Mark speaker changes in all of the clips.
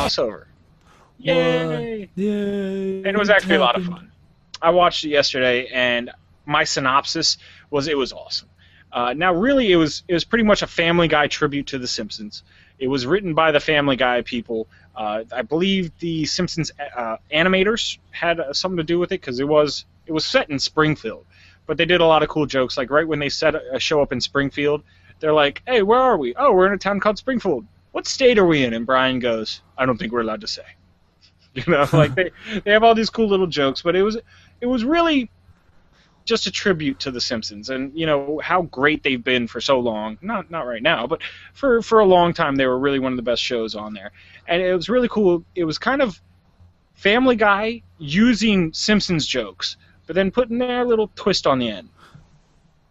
Speaker 1: crossover. Yay!
Speaker 2: Yay!
Speaker 1: And it was actually a lot of fun. I watched it yesterday, and my synopsis was it was awesome. Now, really, it was pretty much a Family Guy tribute to The Simpsons. It was written by the Family Guy people. I believe the Simpsons animators had something to do with it because it was set in Springfield. But they did a lot of cool jokes. Like right when they set a show up in Springfield, they're like, "Hey, where are we? Oh, we're in a town called Springfield. What state are we in?" And Brian goes, "I don't think we're allowed to say." You know, like they have all these cool little jokes, but it was really just a tribute to The Simpsons and, you know, how great they've been for so long. Not right now, but for a long time they were really one of the best shows on there. And it was really cool. It was kind of Family Guy using Simpsons jokes, but then putting their little twist on the end.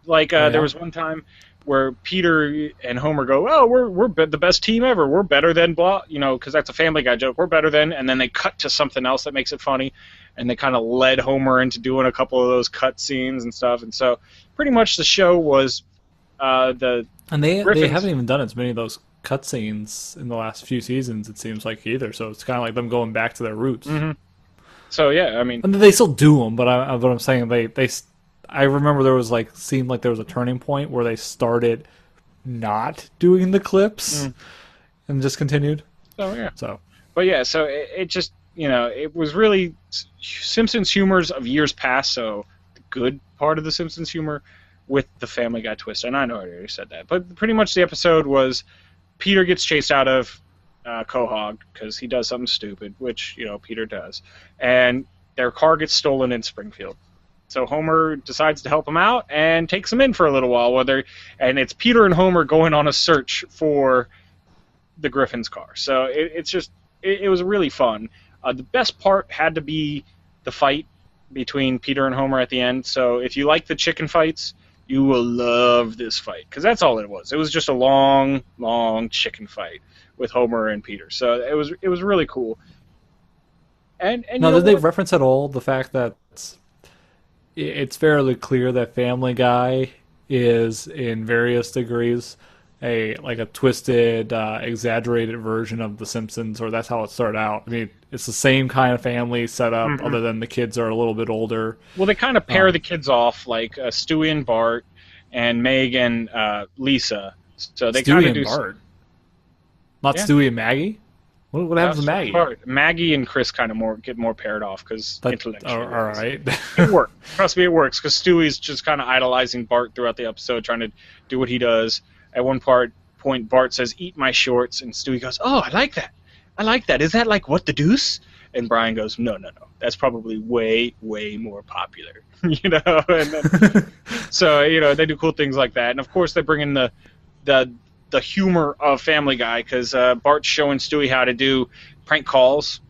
Speaker 1: Like there was one time where Peter and Homer go, "Oh, we're the best team ever. We're better than blah," you know, because that's a Family Guy joke. We're better than, and then they cut to something else that makes it funny, and they kind of led Homer into doing a couple of those cut scenes and stuff. And so, pretty much the show was they
Speaker 2: haven't even done as many of those cut scenes in the last few seasons. It seems like either. So it's kind of like them going back to their roots.
Speaker 1: Mm-hmm. So yeah, I mean,
Speaker 2: and they still do them, but what I'm saying I remember there was seemed like there was a turning point where they started not doing the clips and just continued.
Speaker 1: Oh yeah. But it just, you know, it was really Simpsons humors of years past. So the good part of the Simpsons humor with the Family Guy twist. And I know I already said that, but pretty much the episode was Peter gets chased out of Quahog because he does something stupid, which, you know, Peter does, and their car gets stolen in Springfield. So Homer decides to help him out and takes him in for a little while. And it's Peter and Homer going on a search for the Griffin's car. So it was really fun. The best part had to be the fight between Peter and Homer at the end. So if you like the chicken fights, you will love this fight because that's all it was. It was just a long, long chicken fight with Homer and Peter. So it was really cool. And
Speaker 2: now, did they reference at all the fact that it's fairly clear that Family Guy is in various degrees a twisted, exaggerated version of The Simpsons, or that's how it started out? I mean, it's the same kind of family setup, other than the kids are a little bit older.
Speaker 1: Well, they kind of pair the kids off, like Stewie and Bart, and Meg and Lisa. So they kind of do.
Speaker 2: Stewie and Bart, not Stewie and Maggie. What happens to Maggie?
Speaker 1: Maggie and Chris kind of get more paired off because intellectually.
Speaker 2: All right.
Speaker 1: It works. Trust me, it works because Stewie's just kind of idolizing Bart throughout the episode, trying to do what he does. At one point, Bart says, "Eat my shorts," and Stewie goes, "Oh, I like that. I like that. Is that like What the Deuce?" And Brian goes, "No. That's probably way, way more popular." You know? And then, so, you know, they do cool things like that. And, of course, they bring in the humor of Family Guy because Bart's showing Stewie how to do prank calls,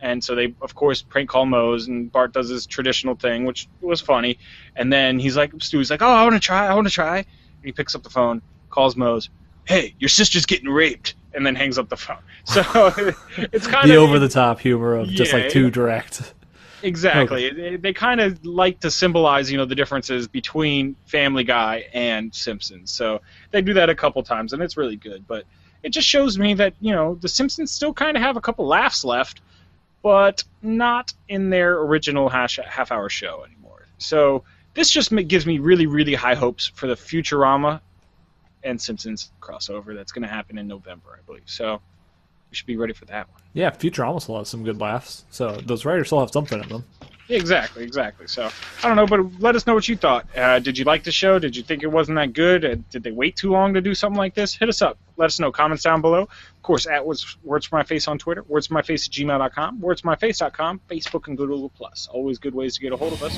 Speaker 1: and so they, of course, prank call Mose, and Bart does his traditional thing, which was funny. And then Stewie's like, "Oh, I want to try," and he picks up the phone, calls Mose, "Hey, your sister's getting raped," and then hangs up the phone. So it's kind of
Speaker 2: the over-the-top humor of just too direct.
Speaker 1: Exactly. Okay. They kind of like to symbolize, you know, the differences between Family Guy and Simpsons. So they do that a couple times, and it's really good. But it just shows me that, you know, the Simpsons still kind of have a couple laughs left, but not in their original half-hour show anymore. So this just gives me really, really high hopes for the Futurama and Simpsons crossover that's going to happen in November, I believe. So we should be ready for that one.
Speaker 2: Yeah, Futurama still has some good laughs. So those writers still have something in them.
Speaker 1: Exactly. So I don't know, but let us know what you thought. Did you like the show? Did you think it wasn't that good? Did they wait too long to do something like this? Hit us up. Let us know. Comments down below. Of course, at Words for My Face on Twitter, wordsformyface@gmail.com, wordsformyface.com, Facebook, and Google+. Always good ways to get a hold of us.